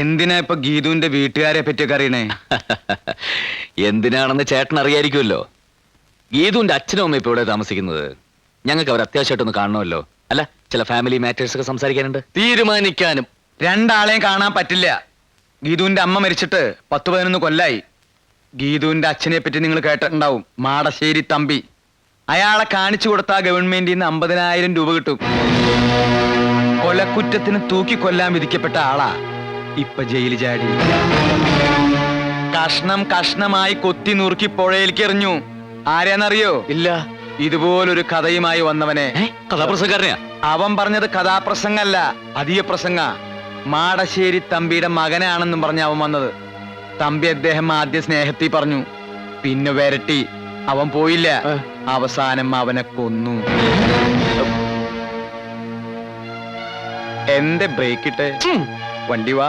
എന്തിനാ ഇപ്പൊ ഗീതുവിന്റെ വീട്ടുകാരെ പറ്റിയൊക്കെ അറിയണേ? എന്തിനാണെന്ന് ചേട്ടൻ അറിയായിരിക്കുമല്ലോ. ഗീതുവിന്റെ അച്ഛനും അമ്മ ഇപ്പൊ ഇവിടെ താമസിക്കുന്നത്. ഞങ്ങൾക്ക് അവർ അത്യാവശ്യമായിട്ടൊന്ന് കാണണമല്ലോ. അല്ല, ചില ഫാമിലി മാറ്റേഴ്സ് ഒക്കെ സംസാരിക്കാനുണ്ട്, തീരുമാനിക്കാനും. രണ്ടാളെയും കാണാൻ പറ്റില്ല. ഗീതുവിന്റെ അമ്മ മരിച്ചിട്ട് 10-11 കൊല്ലായി. ഗീതുവിന്റെ അച്ഛനെ പറ്റി നിങ്ങൾ കേട്ടിട്ടുണ്ടാവും, മാടശ്ശേരി തമ്പി. അയാളെ കാണിച്ചു കൊടുത്താ ഗവൺമെന്റിൽ നിന്ന് 50,000 രൂപ കിട്ടും. കൊലക്കുറ്റത്തിന് തൂക്കിക്കൊല്ലാൻ വിധിക്കപ്പെട്ട ആളാ ഇപ്പൊ ജയിലിൽ ചാടി. കഷ്ണം കഷ്ണമായി കൊത്തി നുറുക്കി പുഴയിലേക്ക് എറിഞ്ഞു. ആരെയാന്നറിയോ? ഇല്ല. ഇതുപോലൊരു കഥയുമായി വന്നവനെ. കഥാപ്രസംഗക്കാരനെയാ? അവൻ പറഞ്ഞത് കഥാപ്രസംഗല്ല, അധിക പ്രസംഗ. മാടശ്ശേരി തമ്പിയുടെ മകനാണെന്നും പറഞ്ഞ അവൻ വന്നത്. തമ്പി അദ്ദേഹം ആദ്യ സ്നേഹത്തിൽ പറഞ്ഞു, പിന്നെ വരട്ടി. അവൻ പോയില്ല, അവസാനം അവനെ കൊന്നു. എന്റെ ബ്രേക്ക് ഇട്ട് വണ്ടി വാ.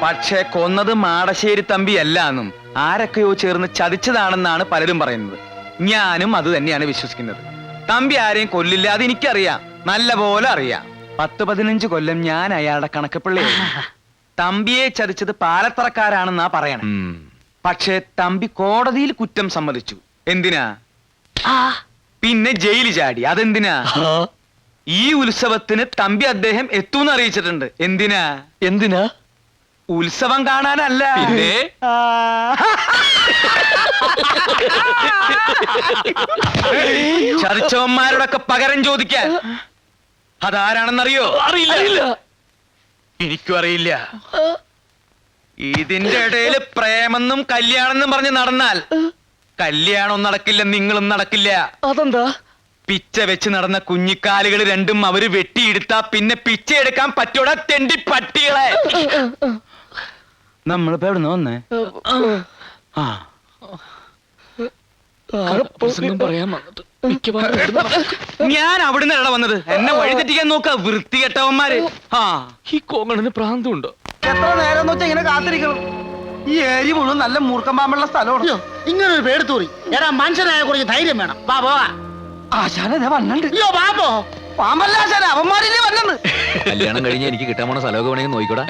പക്ഷെ കൊന്നത് മാടശ്ശേരി തമ്പി അല്ല എന്നും ആരൊക്കെയോ ചേർന്ന് ചതിച്ചതാണെന്നാണ് പലരും പറയുന്നത്. ഞാനും അത് തന്നെയാണ് വിശ്വസിക്കുന്നത്. തമ്പി ആരെയും കൊല്ലില്ല, അത് എനിക്കറിയാം, നല്ല പോലെ അറിയാം. 10-15 കൊല്ലം ഞാൻ അയാളുടെ കണക്കപ്പിള്ളി. തമ്പിയെ ചതിച്ചത് പാലത്തറക്കാരാണെന്നാ പറയണേ. പക്ഷെ തമ്പി കോടതിയിൽ കുറ്റം സമ്മതിച്ചു. എന്തിനാ? പിന്നെ ജയിലിൽ ചാടി. അതെന്തിനാ? ഈ ഉത്സവത്തിന് തമ്പി അദ്ദേഹം എത്തൂന്ന് അറിയിച്ചിട്ടുണ്ട്. എന്തിനാ? എന്തിനാ? ഉത്സവം കാണാനല്ല. പിന്നെ ചതിച്ചവന്മാരോടൊക്കെ പകരം ചോദിക്കാൻ. അതാരാണെന്നറിയോ? അറിയില്ല. എനിക്കും അറിയില്ല. ഇതിന്റെ ഇടയിൽ പ്രേമെന്നും കല്യാണമെന്നും പറഞ്ഞ് നടന്നാൽ കല്യാണം നടക്കില്ല, നിങ്ങളും നടക്കില്ല. അതെന്താ? പിച്ച വെച്ച് നടന്ന കുഞ്ഞിക്കാലുകൾ രണ്ടും അവര് വെട്ടിയെടുത്താ പിന്നെ പിച്ച എടുക്കാൻ പറ്റൂടാ, തെണ്ടി പട്ടികളെ. നമ്മളിപ്പോ എവിടുന്ന് വന്നേ? ഞാൻ അവിടുന്ന് എവിടെ വന്നത്? എന്നെ വഴി തെറ്റിക്കാൻ നോക്ക വൃത്തികെട്ടവന്മാര്. ഈ കോങ്ങണിന് പ്രാന്തമുണ്ടോ? എത്ര നേരം വെച്ചാ ഇങ്ങനെ കാത്തിരിക്കണം? ഈ ഏരി മുഴുവൻ നല്ല മൂർക്കം പാമ്പുള്ള സ്ഥലമാണ്. ഇങ്ങനെ ഒരു പേടിത്തൂറി എടാ, മനുഷ്യനായ കുറച്ച് ധൈര്യം വേണം. വാ പോവാ. ആശാനെ വന്നുണ്ട്. അയ്യോ ബാബോ, പാമ്പല്ല ആശാനെ, അവന്മാരില്ലേ വന്നത്. കല്യാണം കഴിഞ്ഞ എനിക്ക് കിട്ടാൻ പോണ സ്ഥലമൊക്കെ വേണമെങ്കിൽ നോക്കിക്കൂടാ.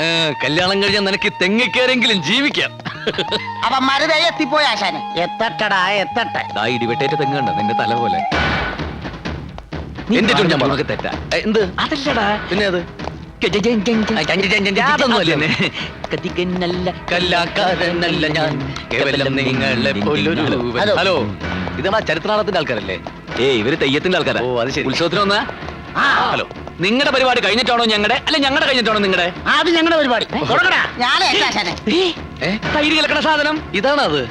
കല്യാണം കഴിഞ്ഞാൽ നിനക്ക് തെങ്ങിക്കേരെങ്കിലും ജീവിക്കാം. അവന്മാര് ദേ എത്തിപ്പോയി ആശാനെ. എത്തട്ടടാ എത്തട്ടെ. ഇടിവെട്ടേറ്റ തെങ്ങ് കണ്ട നിന്റെ തല പോലെ. എന്റെ ഞാൻ പറഞ്ഞൊക്കെ തെറ്റാ. എന്ത്? അതല്ലടാ, പിന്നെ അത് അതൊന്നുമല്ലേ. കലാകാരനല്ല ഞാൻ, കേവലം നിങ്ങളെ പോലൊരു. ഹലോ, ഇതാ ചരിത്രനാളത്തിന്റെ ആൾക്കാരല്ലേ? ഇവര് തെയ്യത്തിന്റെ ആൾക്കാരാ. ഓ, അത് ശരി. ഉത്സവത്തിന് വന്നാ? ഹലോ, നിങ്ങളുടെ പരിപാടി കഴിഞ്ഞിട്ടാണോ ഞങ്ങളുടെ, അല്ലെ ഞങ്ങളുടെ കഴിഞ്ഞിട്ടാണോ നിങ്ങളുടെ? അത് ഞങ്ങളുടെ പരിപാടി. തൈര് കലക്കണ സാധനം ഇതാണ്. അത്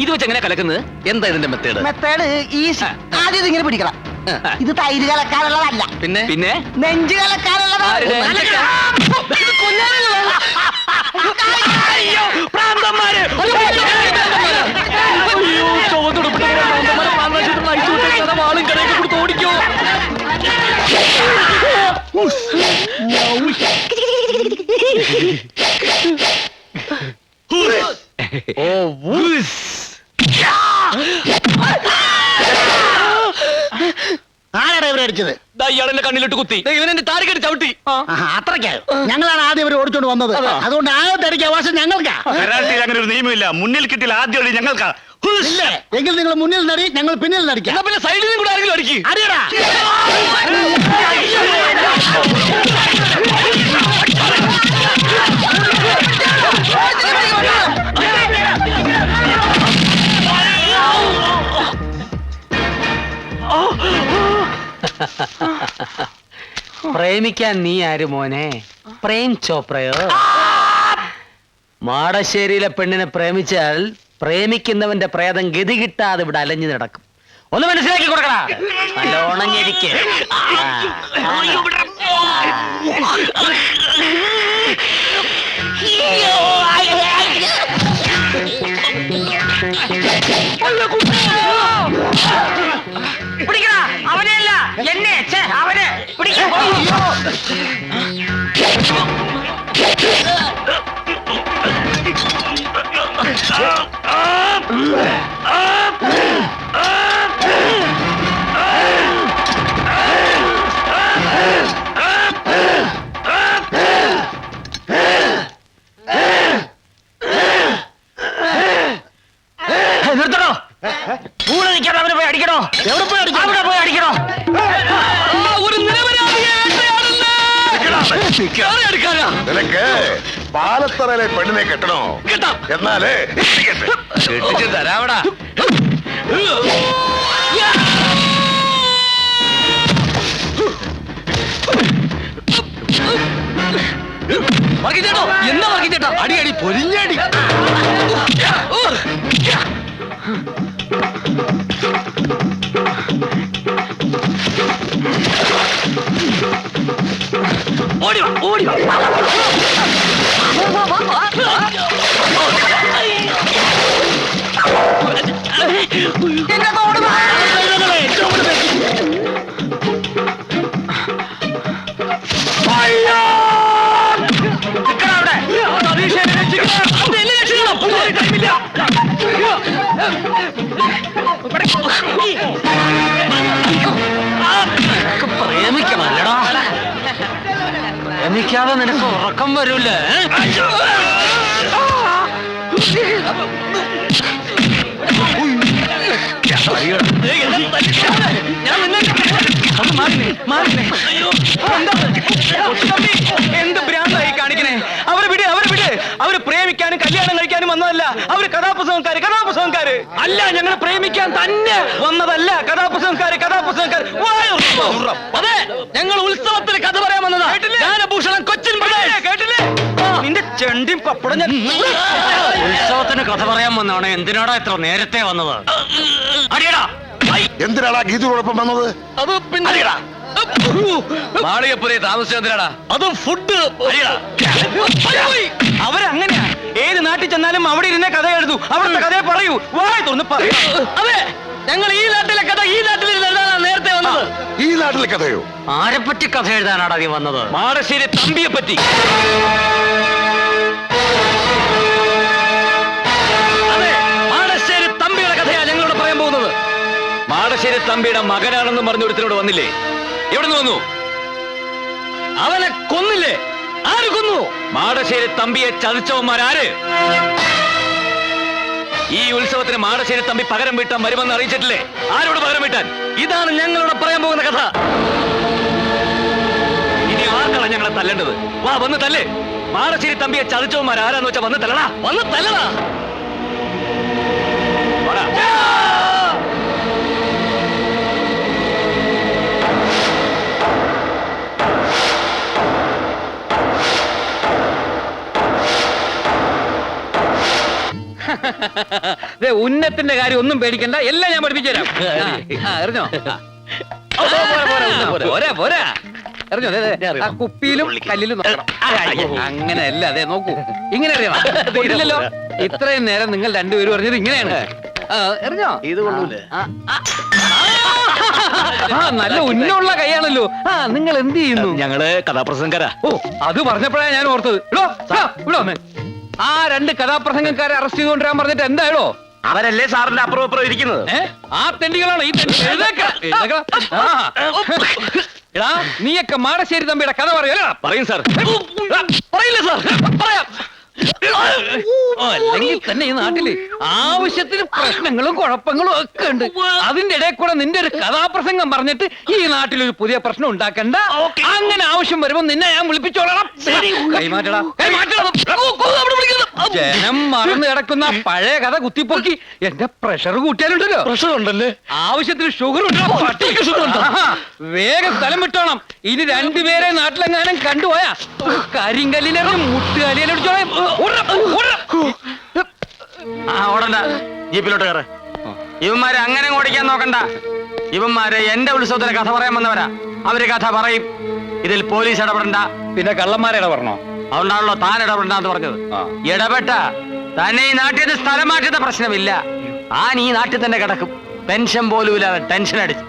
ഇത് വെച്ച് എങ്ങനെ കലക്കുന്നത്? എന്താ ഇതിന്റെ മെത്തേഡ്? Method easy. ആദ്യം ഇതിങ്ങനെ പിടിക്കണം. ഇത് തൈര് കലക്കാനുള്ളതല്ല, പിന്നെ പിന്നെ നെഞ്ച് കലക്കാനുള്ളതാണ്. ഓടിക്കോ. ആരാടാ ഇവരെ അടിച്ചത്? ഇയാളെന്റെ കണ്ണിലിട്ട് കുത്തി, ഇവനെന്റെ താരിക്കെട്ട് ചവിട്ടി. അത്രയ്ക്കായോ? ഞങ്ങളാണ് ആദ്യം ഇവരെ ഓടിച്ചോണ്ട് വന്നത്. അതുകൊണ്ട് ആദ്യത്തെ അടിക്കുക അവകാശം ഞങ്ങൾക്കാ. അങ്ങനെ ഒരു നിയമമില്ല. മുന്നിൽ കിട്ടില്ല, ആദ്യം അടി ഞങ്ങൾക്കാ. എങ്കിൽ നിങ്ങൾ മുന്നിൽ നടി, ഞങ്ങൾ പിന്നിൽ നടിക്കാം. പിന്നെ സൈഡിലും കൂടെ ആരെങ്കിലും അടിക്കും. അടിയടാ. പ്രേമിക്കാൻ നീ ആര് മോനെ? പ്രേം ചോപ്രയോ? മാടശ്ശേരിയിലെ പെണ്ണിനെ പ്രേമിച്ചാൽ പ്രേമിക്കുന്നവന്റെ പ്രേതം ഗതി കിട്ടാതെ ഇവിടെ അലഞ്ഞു നടക്കും. ഒന്ന് മനസ്സിലാക്കി കൊടുക്കടാ. നല്ലോണം ഞെരിക്ക്. പിടിക്കടാ അവനെയല്ല എന്നെ. അവനെ പിടിക്കോ. എടുക്കാനാ നിനക്ക് പാലത്തറയിലെ പെണ്ണിനെ കെട്ടണോ? കേട്ടാ എന്നാലേ എത്തിക്കട്ടെ. കെട്ടിച്ച് തരാവടാ. വർഗീച്ചേട്ടോ, എന്താ വർഗീച്ചേട്ടാ? അടി അടി പൊരിഞ്ഞടി. ഓടി വാ, ഓടി വാ. പ്രേമിക്കണല്ലടാ, പ്രേമിക്കാതെ നിനക്ക് ഉറക്കം വരൂലേ? എന്ത് ഭ്രാന്തായി കാണിക്കണേ? അവര് വിട്, അവര് വിട്. അവര് പ്രേമിക്കാനും കല്യാണം കഴിക്കാനും വന്നതല്ല. അവര് കഥാപുസ്തകക്കാര്, കഥാപുസ്തകക്കാര് അല്ല. ഞങ്ങൾ പ്രേമിക്കാൻ തന്നെ വന്നതല്ല. കഥാപുസ്തകക്കാര്, കഥാപുസ്തകക്കാര്. അതെ, ഞങ്ങൾ ഉത്സവത്തിന് കഥ പറയാൻ വന്നതാ. ഗാനഭൂഷണം കൊച്ചിൻ പ്രദേശ്. കേട്ടില്ലേ? നിന്റെ ചെണ്ടിയും പപ്പടം ഞാൻ ഉത്സവത്തിന് കഥ പറയാൻ വന്നാണ്. എന്തിനാടാ ഇത്ര നേരത്തെ വന്നത്? അടിയടാ. എന്തിനാടാ ഗീതയോടൊപ്പം വന്നത്? അത് പിന്നെ മാളികപ്പുരയെ താമസിച്ചെന്തിനാടാ? അത് ഫുഡ്. അവരങ്ങനെയാ. ഏത് നാട്ടിൽ ചെന്നാലും അവിടെ ഇരുന്നേ കഥ എഴുതൂ. അവിടുത്തെ കഥയെ പറയൂ. വായ തോന്നു പറയൂ. അതെ, ഞങ്ങൾ ഈ നാട്ടിലെ കഥ ഈ നാട്ടിൽ എഴുതാനാ നേരത്തെ വന്നത്. ഈ നാട്ടിലെ കഥയോ? ആരെപ്പറ്റി കഥ എഴുതാനാടാ നീ വന്നത്? മാടശ്ശേരി തമ്പിയെ പറ്റി. അതെ, മാടശ്ശേരി തമ്പിയുടെ കഥയാ ഞങ്ങളോട് പറയാൻ പോകുന്നത്. മാടശ്ശേരി തമ്പിയുടെ മകനാണെന്ന് പറഞ്ഞ ഒരുത്തരോട് വന്നില്ലേ? എവിടെ നിന്ന് വന്നു? അവനെ കൊന്നില്ലേ? ആര് കൊന്നു? മാടശ്ശേരി തമ്പിയെ ചതിച്ചവന്മാരാര്? ഈ ഉത്സവത്തിന് മാടശ്ശേരി തമ്പി പകരം വീട്ടാൻ വരുമെന്ന് അറിയിച്ചിട്ടില്ലേ? ആരോട് പകരം വീട്ടാൻ? ഇതാണ് ഞങ്ങളോട് പറയാൻ പോകുന്ന കഥ. ഇനി ആർക്കാണ് ഞങ്ങളെ തല്ലേണ്ടത്? വാ, വന്ന് തല്ലേ. മാടശ്ശേരി തമ്പിയെ ചതിച്ചവന്മാർ ആരാന്ന് വെച്ചാ വന്ന് തല്ലടാ, വന്ന് തല്ലടാ. ഉന്നത്തിന്റെ കാര്യം ഒന്നും പേടിക്കണ്ട. എല്ലാം ഞാൻ പഠിപ്പിച്ചു തരാം. എറിഞ്ഞോ? പോരാ പോരാ, എറിഞ്ഞോ? ആ കുപ്പിയിലും കല്ലിലും നോക്കണം. അങ്ങനെയല്ല, അതെ നോക്കൂ. ഇങ്ങനെ അറിയണോ? ഇത്രയും നേരം നിങ്ങൾ രണ്ടുപേരും പറഞ്ഞത് ഇങ്ങനെയാണ്. എറിഞ്ഞോ? ഇത് കൊള്ളൂലേ? നല്ല ഉന്നുള്ള കൈയാണല്ലോ. നിങ്ങൾ എന്ത് ചെയ്യുന്നു? ഞങ്ങള് കഥാപ്രസംഗരാ. ഓ, അത് പറഞ്ഞപ്പോഴാണ് ഞാൻ ഓർത്തത്. ആ രണ്ട് കഥാപ്രസംഗക്കാരെ അറസ്റ്റ് ചെയ്തുകൊണ്ടിരാൻ പറഞ്ഞിട്ട് എന്തായാലോ? അവരല്ലേ സാറിന്റെ അപ്പുറം അപ്പുറം ഇരിക്കുന്നത്? ആ തെണ്ടികളാണ് ഈ തെണ്ടി. എടാ, നീയൊക്കെ മാടശ്ശേരി തമ്പിയുടെ കഥ പറയല്ലോ. പറയും സാർ. പറയില്ല സാർ, പറയാം. അല്ലെങ്കിൽ തന്നെ ഈ നാട്ടില് ആവശ്യത്തിന് പ്രശ്നങ്ങളും കുഴപ്പങ്ങളും ഒക്കെ ഉണ്ട്. അതിന്റെ ഇടയിൽ കൂടെ നിന്റെ ഒരു കഥാപ്രസംഗം പറഞ്ഞിട്ട് ഈ നാട്ടിലൊരു പുതിയ പ്രശ്നം ഉണ്ടാക്കണ്ട. അങ്ങനെ ആവശ്യം വരുമ്പോ നിന്നെ ഞാൻ വിളിപ്പിച്ചോളാം. കൈമാറ്റടാ, ജനം മറന്നു കിടക്കുന്ന പഴയ കഥ കുത്തിപ്പൊക്കി എന്റെ പ്രഷർ കൂട്ടിയാലുണ്ടല്ലോ. പ്രഷർ ഉണ്ടല്ലേ? ആവശ്യത്തിന് ഷുഗർ ഉണ്ടോ? വേഗം സ്ഥലം വിട്ടോണം. ഇനി രണ്ടുപേരെ നാട്ടിലെങ്ങാനും കണ്ടുപോയാ കരിങ്കല്ലിനെ മുട്ടുകല്ലിനെ ഓടണ്ട, ജീപ്പിലോട്ട് കയറ്. ഇവന്മാരെ അങ്ങനെ ഓടിക്കാൻ നോക്കണ്ട. ഇവന്മാരെ എന്റെ ഉത്സവത്തിന് കഥ പറയാൻ വന്നവരാ. അവര് കഥ പറയും. ഇതിൽ പോലീസ് ഇടപെടണ്ട. പിന്നെ കള്ളന്മാരെ ഇടപെടണോ? അതുകൊണ്ടാണല്ലോ താൻ ഇടപെടണ്ടെന്ന് പറഞ്ഞത്. ഇടപെട്ട തന്നെ ഈ നാട്ടിൽ നിന്ന് സ്ഥലം മാറ്റുന്ന പ്രശ്നമില്ല. താൻ ഈ നാട്ടിൽ തന്നെ കിടക്കും. പെൻഷൻ പോലും ടെൻഷൻ അടിച്ച്